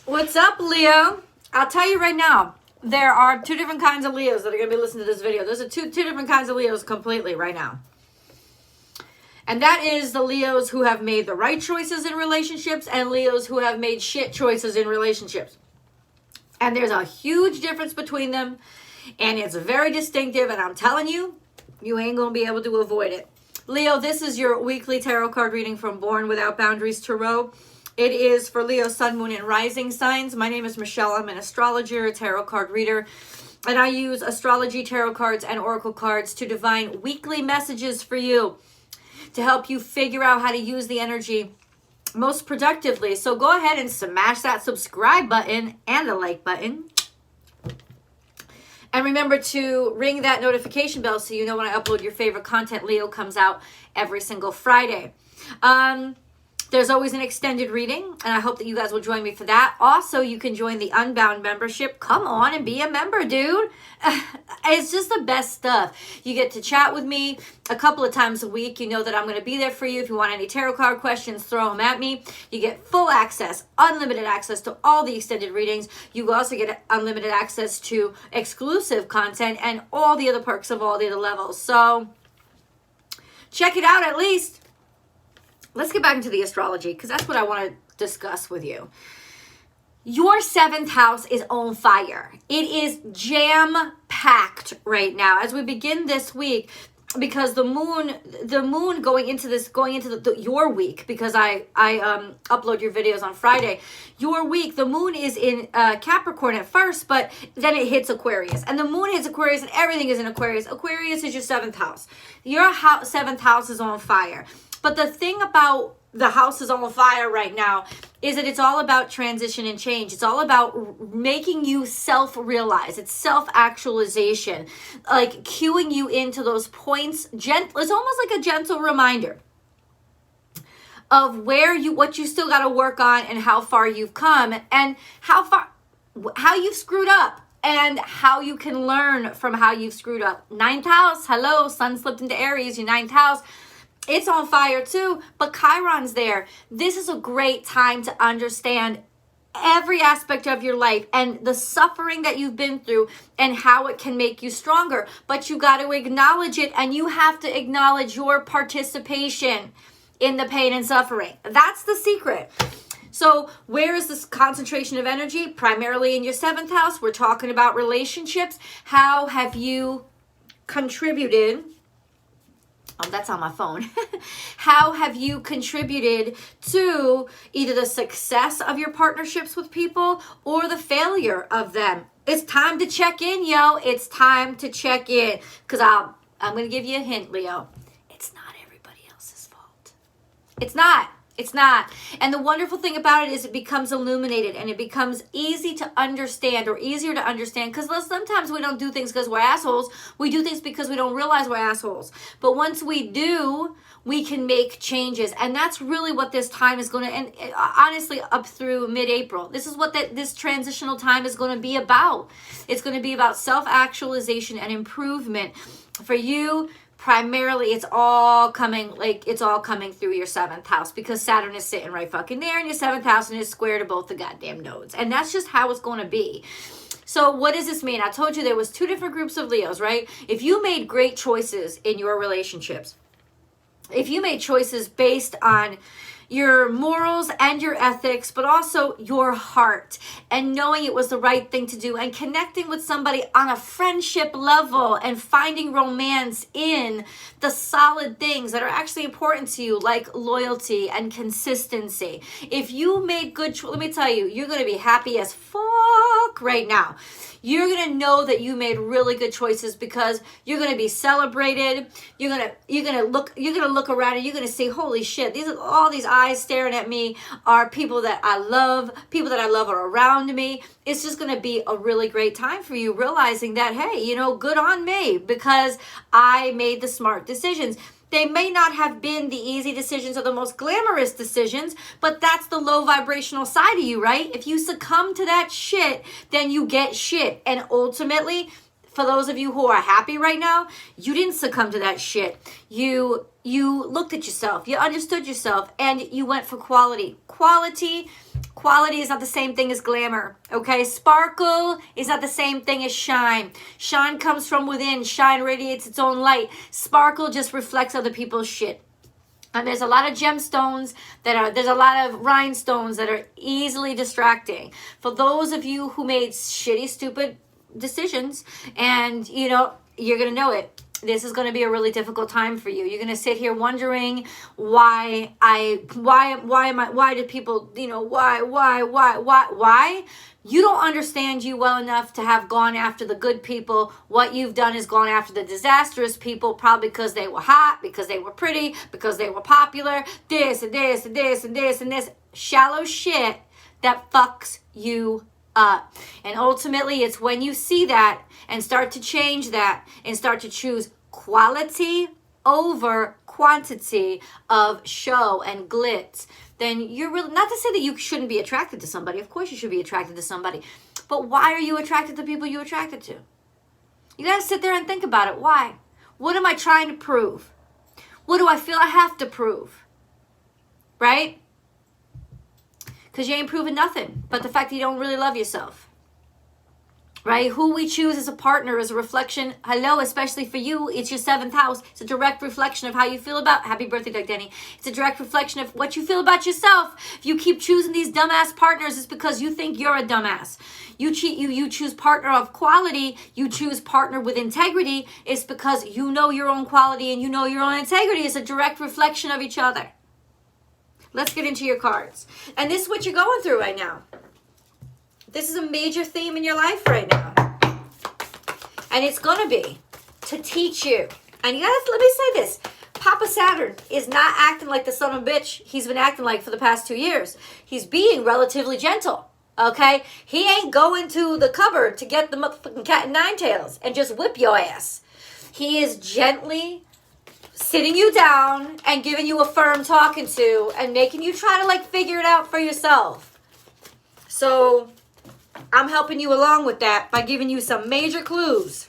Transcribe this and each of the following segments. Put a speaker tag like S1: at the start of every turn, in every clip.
S1: What's up, Leo? I'll tell you right now, there are two different kinds of Leos that are going to be listening to this video. Those are two different kinds of Leos completely right now. And that is the Leos who have made the right choices in relationships and Leos who have made shit choices in relationships. And there's a huge difference between them. And it's very distinctive. And I'm telling you, you ain't going to be able to avoid it. Leo, this is your weekly tarot card reading from Born Without Boundaries Tarot. It is for Leo, Sun, Moon, and Rising signs. My name is Michelle. I'm an astrologer, a tarot card reader. And I use astrology, tarot cards, and oracle cards to divine weekly messages for you to help you figure out how to use the energy most productively. So go ahead and smash that subscribe button and the like button. And remember to ring that notification bell so you know when I upload your favorite content. Leo comes out every single Friday. There's always an extended reading, and I hope that you guys will join me for that. Also, you can join the Unbound membership. Come on and be a member, dude. It's just the best stuff. You get to chat with me a couple of times a week. You know that I'm going to be there for you. If you want any tarot card questions, throw them at me. You get full access, unlimited access to all the extended readings. You also get unlimited access to exclusive content and all the other perks of all the other levels. So check it out at least. Let's get back into the astrology because that's what I want to discuss with you. Your seventh house is on fire. It is jam-packed right now as we begin this week because the moon going into your week, because I upload your videos on Friday. Your week, the moon is in Capricorn at first, but then it hits Aquarius. And the moon hits Aquarius and everything is in Aquarius. Aquarius is your seventh house. Your seventh house is on fire. But the thing about the house is on fire right now is that it's all about transition and change. It's all about making you self-realize. It's self-actualization, like cueing you into those points. It's almost like a gentle reminder of what you still got to work on and how far you've come and how you've screwed up. And how you can learn from how you've screwed up. Ninth house, hello, sun slipped into Aries, your ninth house. It's on fire too, but Chiron's there. This is a great time to understand every aspect of your life and the suffering that you've been through and how it can make you stronger. But you got to acknowledge it, and you have to acknowledge your participation in the pain and suffering. That's the secret. So where is this concentration of energy? Primarily in your seventh house. We're talking about relationships. How have you contributed? Oh, that's on my phone. How have you contributed to either the success of your partnerships with people or the failure of them? It's time to check in, yo. It's time to check in. Because I'm going to give you a hint, Leo. It's not everybody else's fault. It's not. It's not. And the wonderful thing about it is it becomes illuminated and it becomes easy to understand, or easier to understand, because sometimes we don't do things because we're assholes. We do things because we don't realize we're assholes. But once we do, we can make changes. And that's really what this time is going to, and honestly, up through mid-April, this is what this transitional time is going to be about. It's going to be about self-actualization and improvement for you. Primarily, it's all coming through your seventh house because Saturn is sitting right fucking there in your seventh house and is square to both the goddamn nodes. And that's just how it's going to be. So what does this mean? I told you there was two different groups of Leos, right? If you made great choices in your relationships, if you made choices based on your morals and your ethics, but also your heart and knowing it was the right thing to do and connecting with somebody on a friendship level and finding romance in the solid things that are actually important to you, like loyalty and consistency. If you made good let me tell you, you're going to be happy as fuck right now. You're going to know that you made really good choices because you're going to be celebrated. You're going to look around and you're going to say, holy shit, all these eyes staring at me are people that I love. People that I love are around me. It's just going to be a really great time for you, realizing that, hey, good on me because I made the smart decisions. They may not have been the easy decisions or the most glamorous decisions, but that's the low vibrational side of you, right? If you succumb to that shit, then you get shit. And ultimately, for those of you who are happy right now, you didn't succumb to that shit. You looked at yourself, you understood yourself, and you went for quality. Quality Quality is not the same thing as glamour, okay? Sparkle is not the same thing as shine. Shine comes from within. Shine radiates its own light. Sparkle just reflects other people's shit. And there's a lot of gemstones there's a lot of rhinestones that are easily distracting. For those of you who made shitty, stupid decisions, and you know, you're going to know it. This is going to be a really difficult time for you. You're going to sit here wondering why did people, you know, why? You don't understand you well enough to have gone after the good people. What you've done is gone after the disastrous people, probably because they were hot, because they were pretty, because they were popular, this and this and this and this and this. Shallow shit that fucks you up. And ultimately, it's when you see that and start to change that and start to choose quality over quantity of show and glitz, then you're really, not to say that you shouldn't be attracted to somebody. Of course you should be attracted to somebody. But why are you attracted to people you're attracted to? You got to sit there and think about it. Why? What am I trying to prove? What do I feel I have to prove? Right? Because you ain't proving nothing but the fact that you don't really love yourself. Right? Who we choose as a partner is a reflection. Hello, especially for you, it's your 7th house. It's a direct reflection of how you feel about, happy birthday, Doug Denny. It's a direct reflection of what you feel about yourself. If you keep choosing these dumbass partners, it's because you think you're a dumbass. You choose partner of quality. You choose partner with integrity. It's because you know your own quality and you know your own integrity. It's a direct reflection of each other. Let's get into your cards. And this is what you're going through right now. This is a major theme in your life right now. And it's going to be to teach you. And you guys, let me say this. Papa Saturn is not acting like the son of a bitch he's been acting like for the past 2 years. He's being relatively gentle. Okay? He ain't going to the cupboard to get the motherfucking cat and nine tails and just whip your ass. He is gently sitting you down and giving you a firm talking to and making you try to like figure it out for yourself. So I'm helping you along with that by giving you some major clues.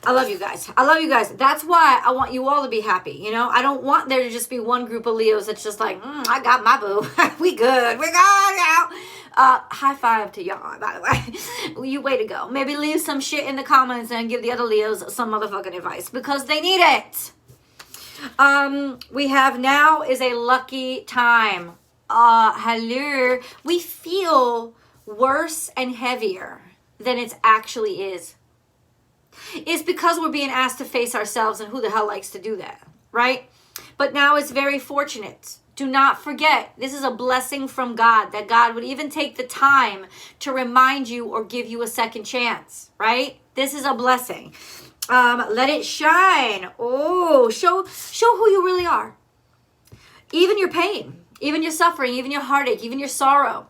S1: I love you guys. I love you guys. That's why I want you all to be happy. You know, I don't want there to just be one group of Leos that's just like, I got my boo. We good. We got out. High five to y'all, by the way. You way to go. Maybe leave some shit in the comments and give the other Leos some motherfucking advice because they need it. We have now is a lucky time. Hello. We feel worse and heavier than it actually is. It's because we're being asked to face ourselves, and who the hell likes to do that, right? But now it's very fortunate. Do not forget, this is a blessing from God, that God would even take the time to remind you or give you a second chance, right? This is a blessing. Let it shine. Oh, show who you really are. Even your pain, even your suffering, even your heartache, even your sorrow.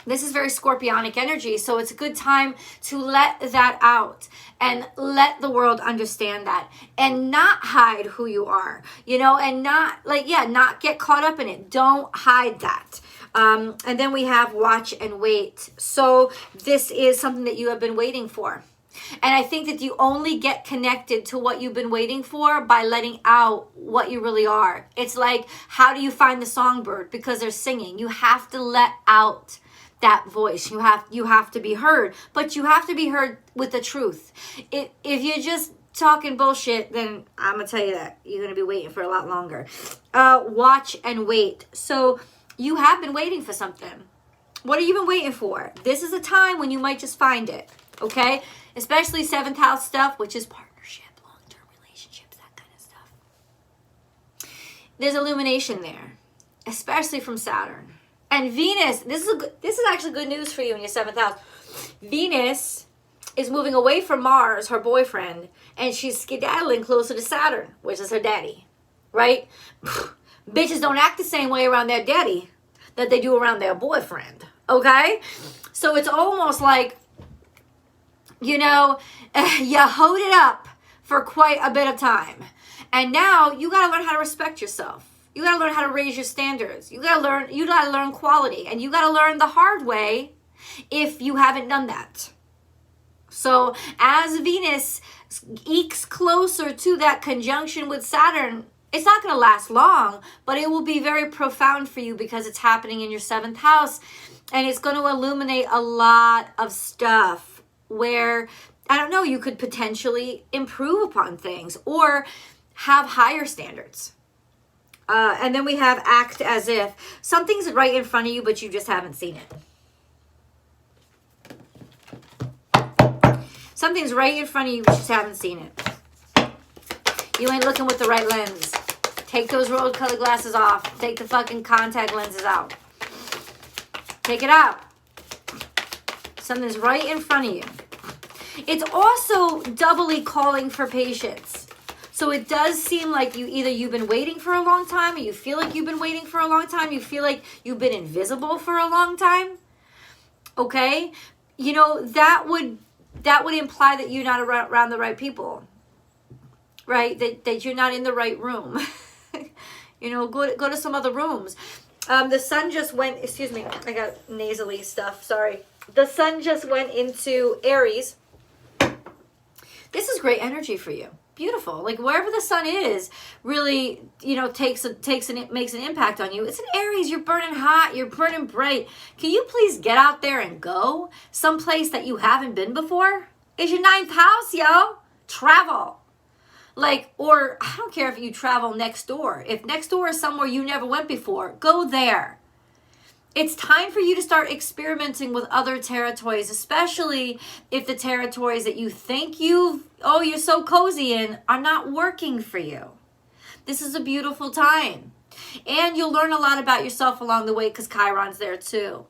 S1: This is very scorpionic energy, so it's a good time to let that out and let the world understand that and not hide who you are, you know, and not not get caught up in it. Don't hide that. And then we have watch and wait. So this is something that you have been waiting for. And I think that you only get connected to what you've been waiting for by letting out what you really are. It's like, how do you find the songbird? Because they're singing. You have to let out that voice. You have to be heard, but you have to be heard with the truth. If you're just talking bullshit, then I'm gonna tell you that you're gonna be waiting for a lot longer. Watch and wait. So you have been waiting for something. What have you been waiting for? This is a time when you might just find it. Okay, especially 7th house stuff, which is partnership, long-term relationships, that kind of stuff. There's illumination there, especially from Saturn. And Venus, this is actually good news for you in your 7th house. Venus is moving away from Mars, her boyfriend, and she's skedaddling closer to Saturn, which is her daddy, right? Bitches don't act the same way around their daddy that they do around their boyfriend, okay? So it's almost like, you know, you hold it up for quite a bit of time. And now you got to learn how to respect yourself. You got to learn how to raise your standards. You got to learn quality, and you got to learn the hard way if you haven't done that. So as Venus ekes closer to that conjunction with Saturn, It's not going to last long, but it will be very profound for you because it's happening in your 7th house. And it's going to illuminate a lot of stuff where, I don't know, you could potentially improve upon things or have higher standards. And then we have act as if. Something's right in front of you, but you just haven't seen it. Something's right in front of you, but you just haven't seen it. You ain't looking with the right lens. Take those rose-colored glasses off. Take the fucking contact lenses out. Take it out. Something's right in front of you. It's also doubly calling for patience. So it does seem like you've been waiting for a long time, or you feel like you've been waiting for a long time. You feel like you've been invisible for a long time. Okay? You know, that would imply that you're not around the right people. Right? That you're not in the right room. You know, go to some other rooms. The sun just went, excuse me, I got nasally stuff, sorry. The sun just went into Aries. This is great energy for you. Beautiful. Like wherever the sun is really, you know, makes an impact on you. It's an Aries. You're burning hot. You're burning bright. Can you please get out there and go someplace that you haven't been before? It's your 9th house, yo. Travel. Like, or I don't care if you travel next door. If next door is somewhere you never went before, go there. It's time for you to start experimenting with other territories, especially if the territories that you think you're so cozy in are not working for you. This is a beautiful time. And you'll learn a lot about yourself along the way because Chiron's there too.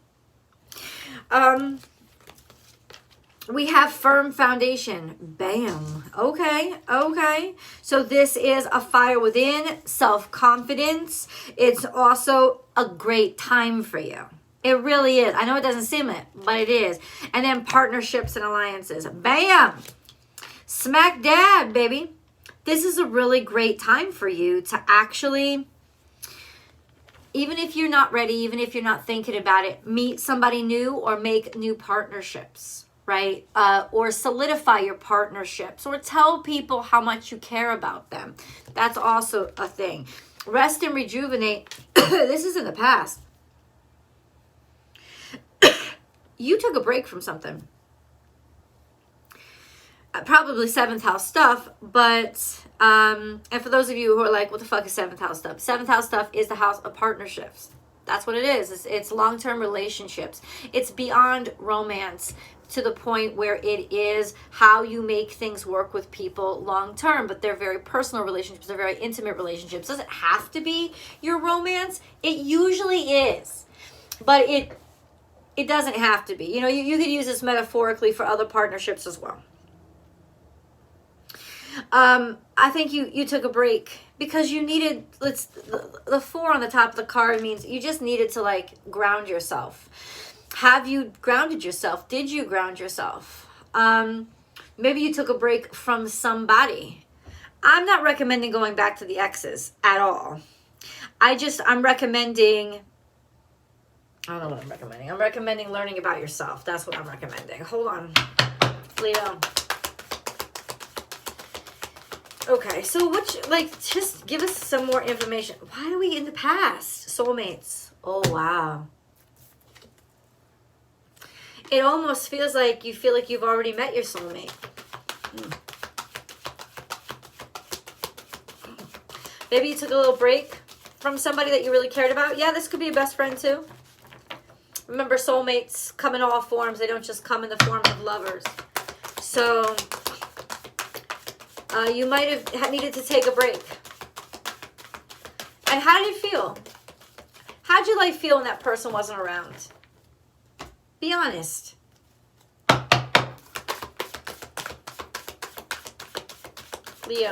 S1: We have firm foundation. Bam. Okay. So this is a fire within, self-confidence. It's also a great time for you. It really is. I know it doesn't seem it, but it is. And then partnerships and alliances. Bam. Smack dab, baby. This is a really great time for you to actually, even if you're not ready, even if you're not thinking about it, meet somebody new or make new partnerships. Right? Or solidify your partnerships or tell people how much you care about them. That's also a thing. Rest and rejuvenate. This is in the past. You took a break from something. Probably 7th house stuff, but and for those of you who are like, what the fuck is 7th house stuff? 7th house stuff is the house of partnerships. That's what it is. It's long-term relationships. It's beyond romance to the point where it is how you make things work with people long-term, but they're very personal relationships. They're very intimate relationships. Does it have to be your romance? It usually is, but it doesn't have to be. You know, you could use this metaphorically for other partnerships as well. I think you took a break because you needed, the 4 on the top of the card means you just needed to like ground yourself. Have you grounded yourself? Did you ground yourself? Maybe you took a break from somebody. I'm not recommending going back to the exes at all. I'm recommending, I don't know what I'm recommending. I'm recommending learning about yourself. That's what I'm recommending. Hold on, Leo. Okay, so just give us some more information. Why are we in the past? Soulmates. Oh, wow. It almost feels like you feel like you've already met your soulmate. Maybe you took a little break from somebody that you really cared about. Yeah, this could be a best friend too. Remember, soulmates come in all forms. They don't just come in the forms of lovers. So you might have needed to take a break. And how did you feel? How'd your life feel when that person wasn't around? Be honest. Leo.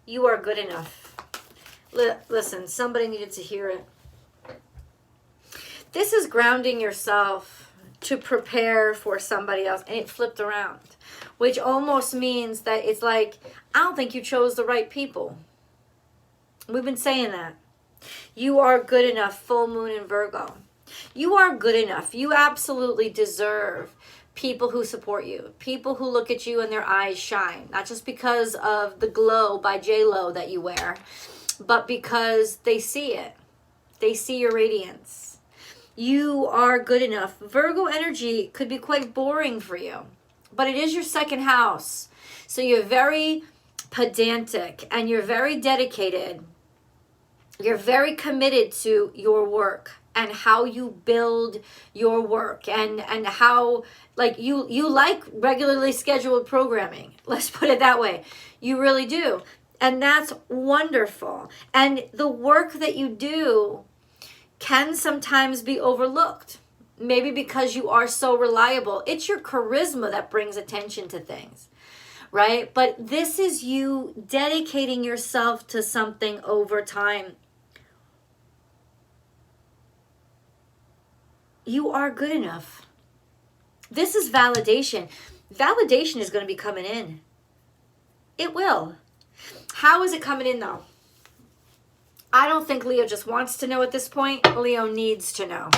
S1: You are good enough. Listen, somebody needed to hear it. This is grounding yourself to prepare for somebody else, and it flipped around, which almost means that it's like, I don't think you chose the right people. We've been saying that. You are good enough, full moon in Virgo. You are good enough. You absolutely deserve people who support you, people who look at you and their eyes shine, not just because of the glow by J-Lo that you wear, but because they see it. They see your radiance. You are good enough. Virgo energy could be quite boring for you, but it is your second house. So you're very pedantic and you're very dedicated. You're very committed to your work and how you build your work and how, like, you like regularly scheduled programming. Let's put it that way. You really do. And that's wonderful. And the work that you do can sometimes be overlooked. Maybe because you are so reliable. It's your charisma that brings attention to things, right? But this is you dedicating yourself to something over time. You are good enough. This is validation. Validation is going to be coming in. It will. How is it coming in, though? I don't think Leo just wants to know at this point. Leo needs to know.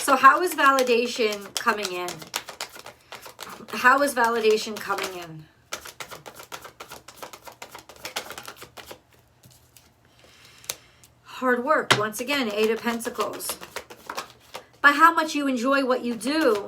S1: So how is validation coming in? How is validation coming in? Hard work. Once again, Eight of Pentacles. By how much you enjoy what you do.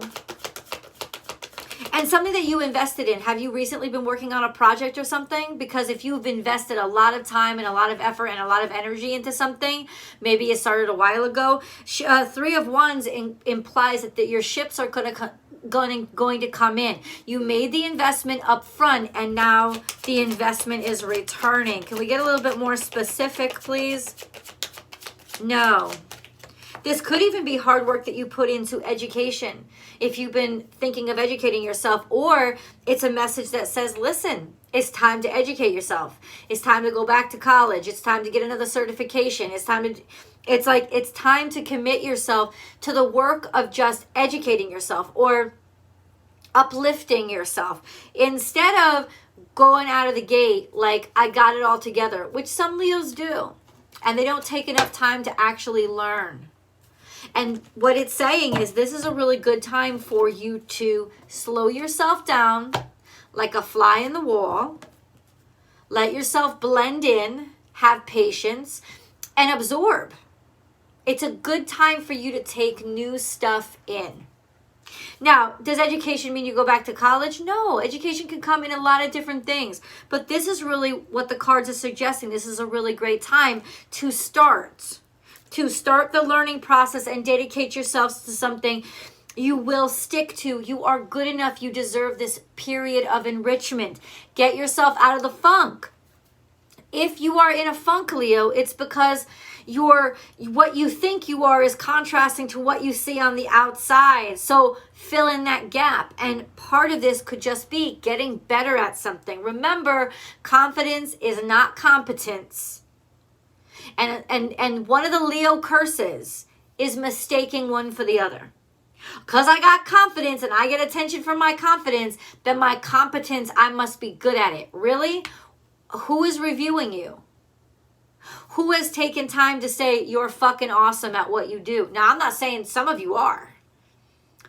S1: And something that you invested in. Have you recently been working on a project or something? Because if you've invested a lot of time and a lot of effort and a lot of energy into something, maybe it started a while ago. Three of Wands implies that your ships are going to come in. You made the investment up front and now the investment is returning. Can we get a little bit more specific, please? No. This could even be hard work that you put into education. If you've been thinking of educating yourself, or it's a message that says, listen, it's time to educate yourself. It's time to go back to college. It's time to get another certification. It's time to commit yourself to the work of just educating yourself or uplifting yourself. Instead of going out of the gate like, I got it all together, which some Leos do. And they don't take enough time to actually learn. And what it's saying is this is a really good time for you to slow yourself down like a fly in the wall. Let yourself blend in, have patience, and absorb. It's a good time for you to take new stuff in. Now, does education mean you go back to college? No, education can come in a lot of different things. But this is really what the cards are suggesting. This is a really great time to start the learning process and dedicate yourselves to something you will stick to. You are good enough. You deserve this period of enrichment. Get yourself out of the funk. If you are in a funk, Leo, it's because what you think you are is contrasting to what you see on the outside. So fill in that gap. And part of this could just be getting better at something. Remember, confidence is not competence. And one of the Leo curses is mistaking one for the other. Because I got confidence and I get attention from my confidence, then my competence, I must be good at it. Really? Who is reviewing you? Who has taken time to say you're fucking awesome at what you do? Now, I'm not saying some of you are.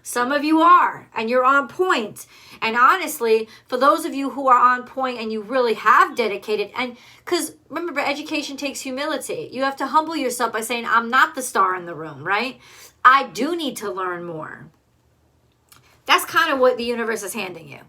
S1: Some of you are, and you're on point. And honestly, for those of you who are on point and you really have dedicated, and because remember, education takes humility. You have to humble yourself by saying, I'm not the star in the room, right? I do need to learn more. That's kind of what the universe is handing you.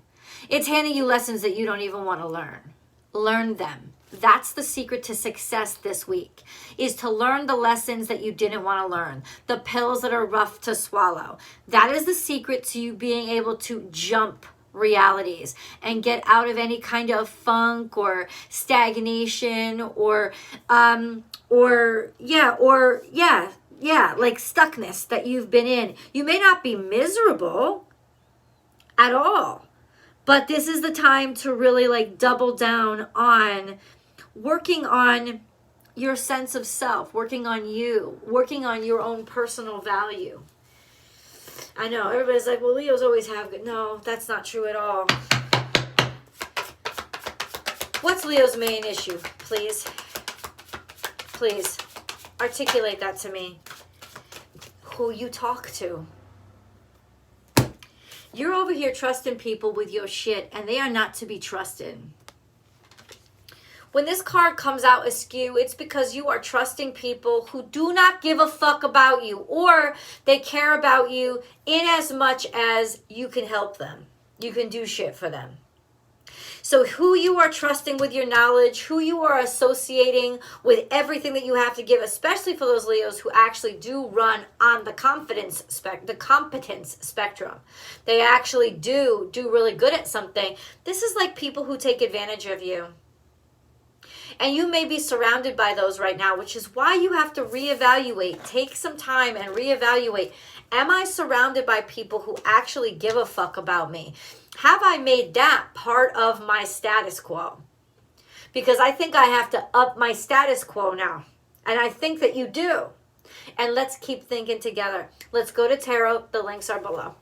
S1: It's handing you lessons that you don't even want to learn. Learn them. That's the secret to success this week, is to learn the lessons that you didn't want to learn, the pills that are rough to swallow. That is the secret to you being able to jump realities and get out of any kind of funk or stagnation or like stuckness that you've been in. You may not be miserable at all, but this is the time to really like double down on working on your sense of self, working on you, working on your own personal value. I know, everybody's like, well, Leos always have good. No, that's not true at all. What's Leo's main issue, please? Please, articulate that to me. Who you talk to. You're over here trusting people with your shit, and they are not to be trusted. When this card comes out askew, it's because you are trusting people who do not give a fuck about you, or they care about you in as much as you can help them. You can do shit for them. So who you are trusting with your knowledge, who you are associating with everything that you have to give, especially for those Leos who actually do run on the competence spectrum. They actually do really good at something. This is like people who take advantage of you. And you may be surrounded by those right now, which is why you have to reevaluate. Take some time and reevaluate. Am I surrounded by people who actually give a fuck about me? Have I made that part of my status quo? Because I think I have to up my status quo now. And I think that you do. And let's keep thinking together. Let's go to tarot. The links are below.